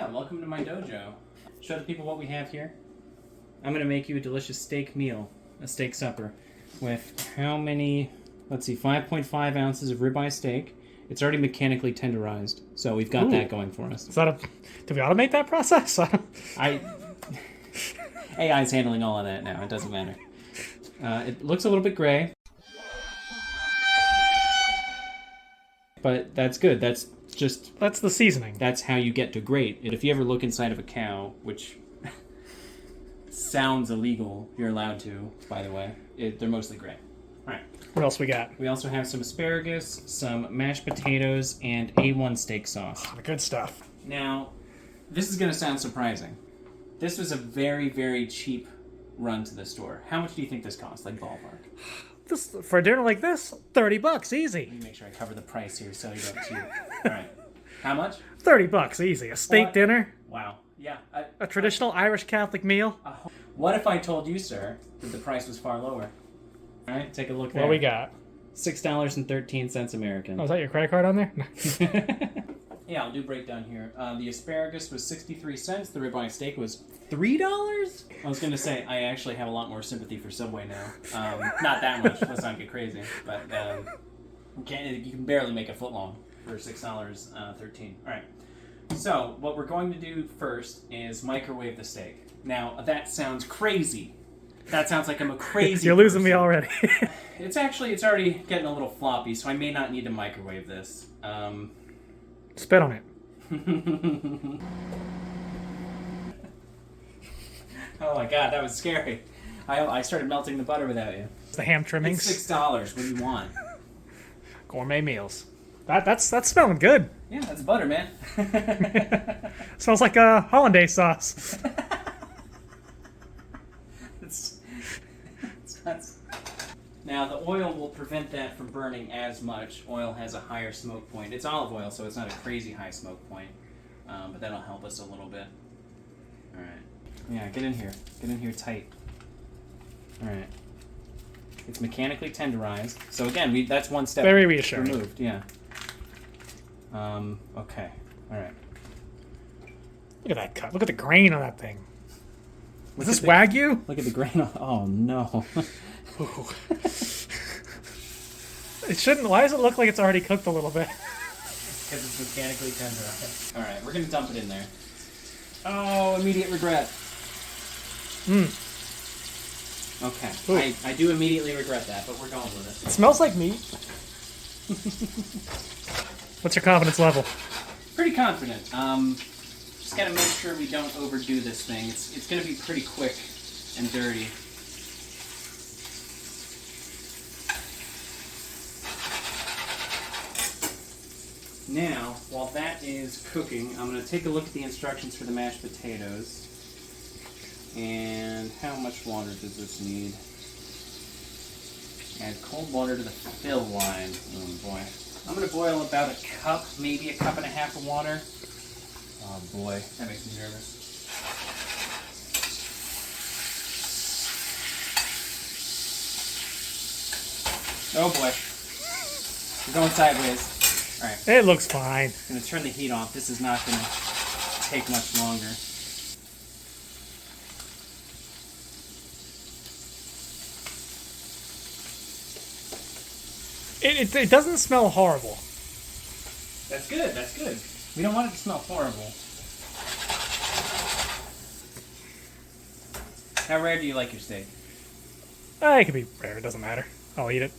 Yeah, welcome to my dojo. Show the people what we have here. I'm going to make you a delicious steak meal, a steak supper, with how many, let's see, 5.5 ounces of ribeye steak. It's already mechanically tenderized, so we've got that going for us. Is that did we automate that process? AI's handling all of that now, it doesn't matter. It looks a little bit gray, but that's good. That's the seasoning. That's how you get to great. If you ever look inside of a cow, which sounds illegal, you're allowed to, by the way, they're mostly gray. All right. What else we got? We also have some asparagus, some mashed potatoes, and A1 steak sauce. The good stuff. Now, this is going to sound surprising. This was a very, very cheap run to the store. How much do you think this cost, like ballpark? This for a dinner like this, $30 easy. Let me make sure I cover the price here so you don't cheat. All right. How much? $30 easy. A steak dinner. Wow. Yeah. A traditional Irish Catholic meal. What if I told you, sir, that the price was far lower? All right, take a look there. What we got? $6.13 American. Oh, is that your credit card on there? Yeah, I'll do breakdown here. The asparagus was 63 cents. The ribeye steak was $3? I was going to say, I actually have a lot more sympathy for Subway now. Not that much. Let's not get crazy. But you can barely make a foot long for $6.13. All right. So what we're going to do first is microwave the steak. Now, that sounds crazy. That sounds like I'm a crazy You're losing person. me already. It's already getting a little floppy, so I may not need to microwave this. Spit on it. Oh my god, that was scary. I started melting the butter without you. The ham trimmings. It's $6. What do you want? Gourmet meals. That's smelling good. Yeah, that's butter, man. Smells like a hollandaise sauce. Now, the oil will prevent that from burning as much. Oil has a higher smoke point. It's olive oil, so it's not a crazy high smoke point. But that'll help us a little bit. All right. Yeah, get in here. Get in here tight. All right. It's mechanically tenderized. So again, that's one step very reassuring. Removed. Yeah. Okay. All right. Look at that cut. Look at the grain on that thing. Is this Wagyu? Look at the grain. Oh no. It shouldn't. Why does it look like it's already cooked a little bit? Because it's mechanically tenderized. All right, we're gonna dump it in there. Oh, immediate regret. Okay, I do immediately regret that, but we're going with it. It smells like meat. What's your confidence level? Pretty confident. Just gotta make sure we don't overdo this thing. It's gonna be pretty quick and dirty. Now, while that is cooking, I'm going to take a look at the instructions for the mashed potatoes. And how much water does this need? Add cold water to the fill line. Oh boy. I'm going to boil about a cup, maybe a cup and a half of water. Oh boy, that makes me nervous. Oh boy. We're going sideways. All right. It looks fine. I'm going to turn the heat off. This is not going to take much longer. It doesn't smell horrible. That's good. That's good. We don't want it to smell horrible. How rare do you like your steak? It could be rare. It doesn't matter. I'll eat it.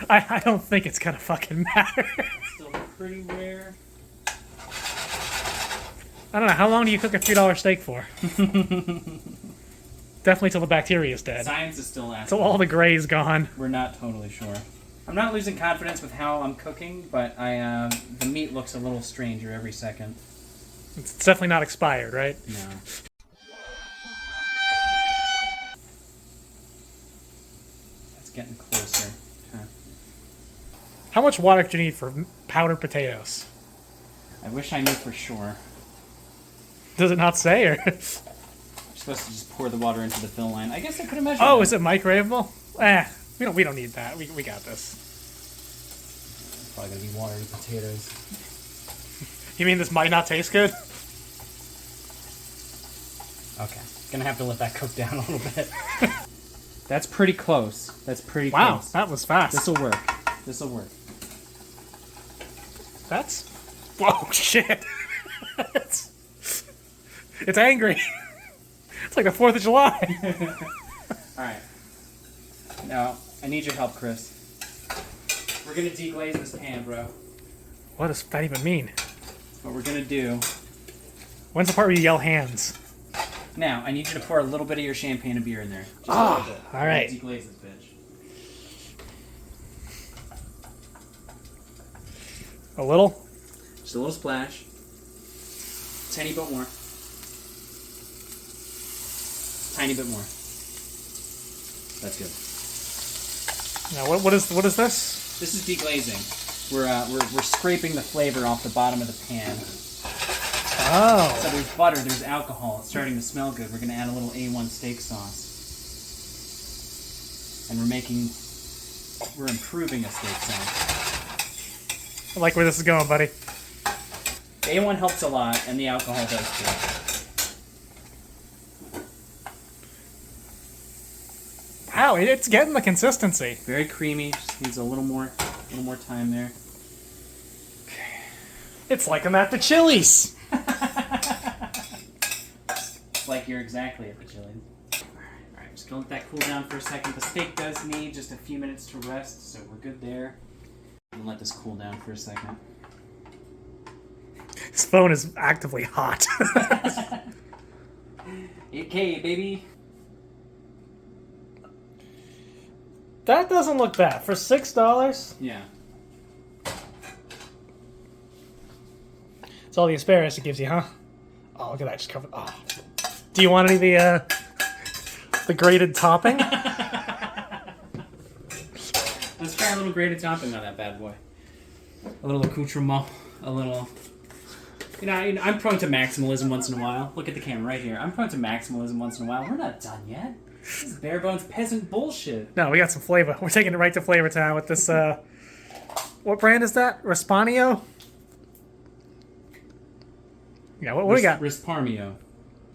I don't think it's gonna fucking matter. Still pretty rare. I don't know. How long do you cook a $3 steak for? Definitely till the bacteria is dead. Science is still asking. Till all the gray's gone. We're not totally sure. I'm not losing confidence with how I'm cooking, but the meat looks a little stranger every second. It's definitely not expired, right? No. It's getting closer. Huh. How much water do you need for powdered potatoes? I wish I knew for sure. Does it not say, or? You're supposed to just pour the water into the fill line. I guess I could have measured. Oh, that. is it microwavable? We don't need that. We got this. It's probably gonna be watery potatoes. You mean this might not taste good? Okay. Gonna have to let that cook down a little bit. That's pretty close. That's pretty Wow, close. that was fast. This'll work. This'll work. That's... Whoa, shit. It's angry. It's like the 4th of July. Alright. Now, I need your help, Chris. We're gonna deglaze this pan, bro. What does that even mean? What we're gonna do... When's the part where you yell hands? Now, I need you to pour a little bit of your champagne and beer in there. Just a little bit. All right. Deglaze this bitch. A little? Just a little splash. Tiny bit more. Tiny bit more. That's good. Now, what is this? This is deglazing. We're scraping the flavor off the bottom of the pan. Oh. So there's butter, there's alcohol. It's starting to smell good. We're going to add a little A1 steak sauce. And we're improving a steak sauce. I like where this is going, buddy. A1 helps a lot, and the alcohol does too. Wow, it's getting the consistency. Very creamy. Just needs a little more time there. It's like I'm at the Chili's. It's like you're exactly at the Chili's. Alright, just gonna let that cool down for a second. The steak does need just a few minutes to rest, so we're good there. And let this cool down for a second. His phone is actively hot. 8K, baby. That doesn't look bad. For $6? Yeah. It's all the asparagus it gives you, huh? Oh, look at that. Just covered. Oh. Do you want any of the grated topping? Let's try a little grated topping on that bad boy. A little accoutrement. A little... You know, I'm prone to maximalism once in a while. Look at the camera right here. I'm prone to maximalism once in a while. We're not done yet. This is bare bones peasant bullshit. No, we got some flavor. We're taking it right to Flavor Town with this, what brand is that? Respanio? Yeah, what do we got? Risparmio.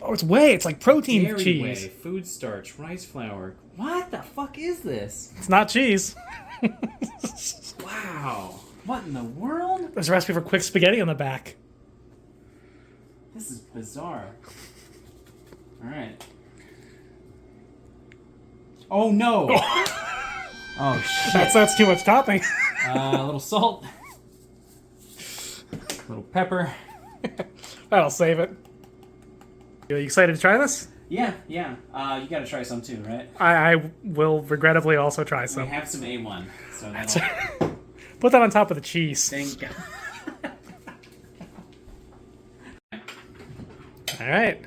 Oh, it's whey. It's like protein Dairy cheese. whey, food starch, rice flour. What the fuck is this? It's not cheese. Wow. What in the world? There's a recipe for quick spaghetti on the back. This is bizarre. Alright. Oh no! Oh shit. That's too much topping. A little salt. A little pepper. That'll save it. You excited to try this? Yeah. You gotta try some too, right? I will regrettably also try We some. have some A1, so that'll... Put that on top of the cheese. Thank God. Alright.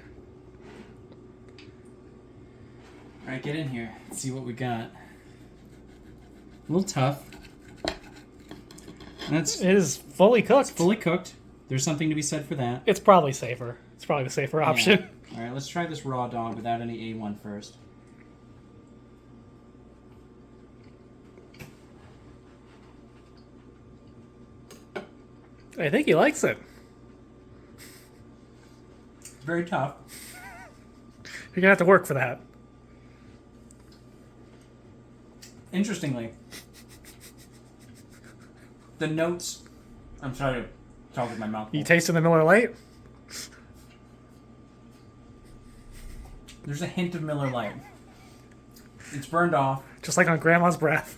Alright, get in here. Let's see what we got. A little tough. That's It is fully cooked. fully cooked. There's something to be said for that. It's probably safer. It's probably the safer option. Yeah. Alright, let's try this raw dog without any A1 first. I think he likes it. Very tough. You're gonna have to work for that. Interestingly, the notes... I'm sorry to talk with my mouth full. You tasting the Miller Lite? There's a hint of Miller Lite. It's burned off. Just like on Grandma's breath.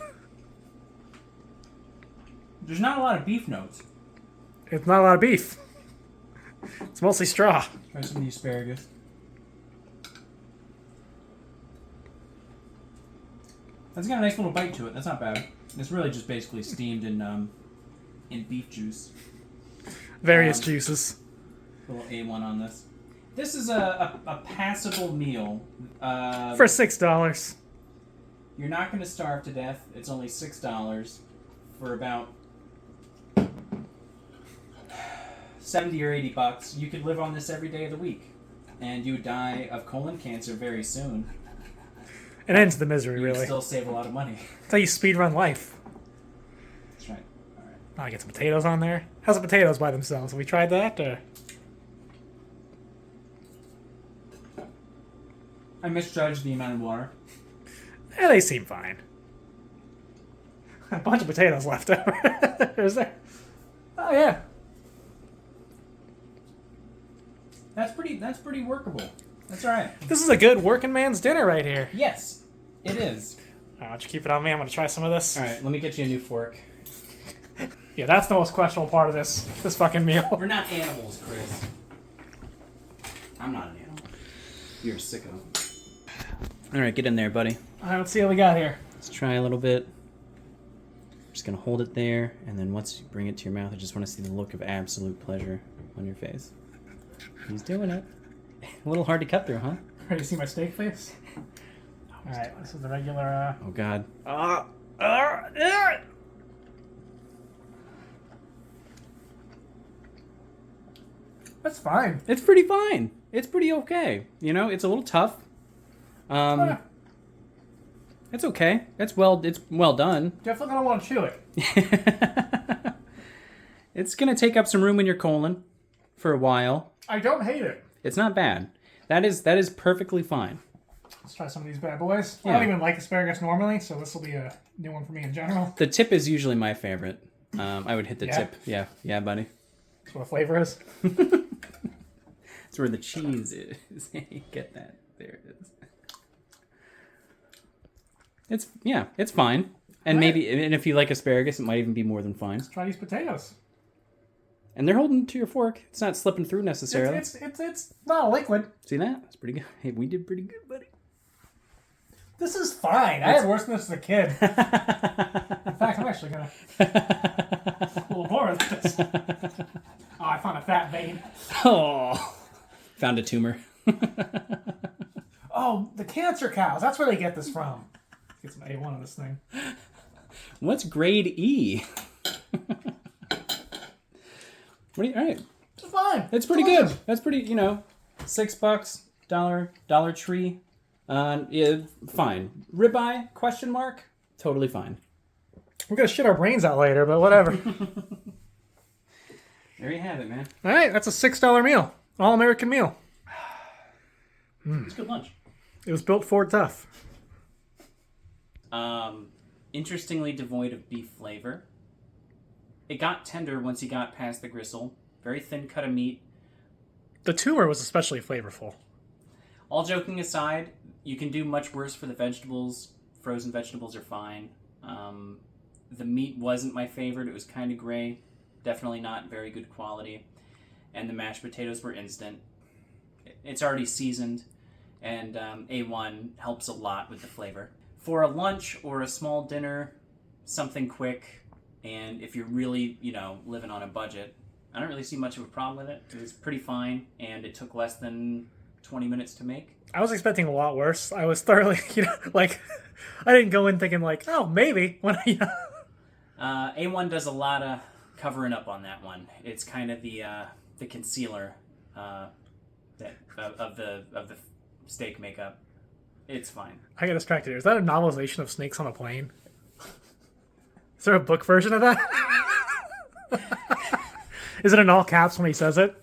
There's not a lot of beef notes. It's not a lot of beef. It's mostly straw. Try some of the asparagus. That's got a nice little bite to it. That's not bad. It's really just basically steamed in beef juice. Various juices. A little A1 on this. This is a passable meal. For $6. You're not going to starve to death. It's only $6 for about 70 or 80 bucks. You could live on this every day of the week, and you would die of colon cancer very soon. It ends the misery, You would really. still save a lot of money. That's how you speedrun life. That's right. All right. Oh, I get some potatoes on there. How's the potatoes by themselves? Have we tried that? Or? I misjudged the amount of water. Yeah, they seem fine. A bunch of potatoes left over. Is there? Oh yeah. That's pretty workable. That's all right. This is a good working man's dinner right here. Yes, it is. Why don't you keep it on me? I'm gonna try some of this. All right, let me get you a new fork. Yeah, that's the most questionable part of this fucking meal. We're not animals, Chris. I'm not an animal. You're a sicko. All right, get in there, buddy. All right, let's see what we got here. Let's try a little bit. Just gonna hold it there, and then once you bring it to your mouth, I just want to see the look of absolute pleasure on your face. He's doing it. A little hard to cut through, huh? Ready to see my steak face? All right, this is the regular. Oh God. That's fine. It's pretty fine. It's pretty okay. You know, it's a little tough. It's okay. It's well done. Definitely gonna want to chew it. It's gonna take up some room in your colon for a while. I don't hate it. It's not bad. That is perfectly fine. Let's try some of these bad boys. Yeah. I don't even like asparagus normally, so this will be a new one for me in general. The tip is usually my favorite. I would hit the Yeah? tip. Yeah, buddy. That's what the flavor is. It's where the cheese is. You get that? There it is. It's fine. And Right. and if you like asparagus, it might even be more than fine. Let's try these potatoes. And they're holding to your fork. It's not slipping through necessarily. It's not a liquid. See that? That's pretty good. Hey, we did pretty good, buddy. This is fine. I had worse than this as a kid. In fact, I'm actually gonna a little more of this. Oh, I found a fat vein. Oh, found a tumor. Oh, the cancer cows. That's where they get this from. Get some A1 on this thing. What's grade E? All right. It's fine. It's pretty good. That's pretty, $6, Dollar Tree. Yeah, fine. Ribeye, question mark? Totally fine. We're gonna shit our brains out later, but whatever. There you have it, man. All right, that's a $6 meal. All-American meal. It's good lunch. It was built Ford tough. Interestingly devoid of beef flavor. It got tender once you got past the gristle. Very thin cut of meat. The tumor was especially flavorful. All joking aside, you can do much worse for the vegetables. Frozen vegetables are fine. The meat wasn't my favorite. It was kind of gray. Definitely not very good quality. And the mashed potatoes were instant. It's already seasoned. And A1 helps a lot with the flavor. For a lunch or a small dinner, something quick, and if you're really, living on a budget, I don't really see much of a problem with it. It was pretty fine, and it took less than 20 minutes to make. I was expecting a lot worse. I was thoroughly, I didn't go in thinking oh, maybe. When A1 does a lot of covering up on that one. It's kind of the concealer of the steak makeup. It's fine. I got distracted here. Is that a novelization of Snakes on a Plane? Is there a book version of that? Is it in all caps when he says it?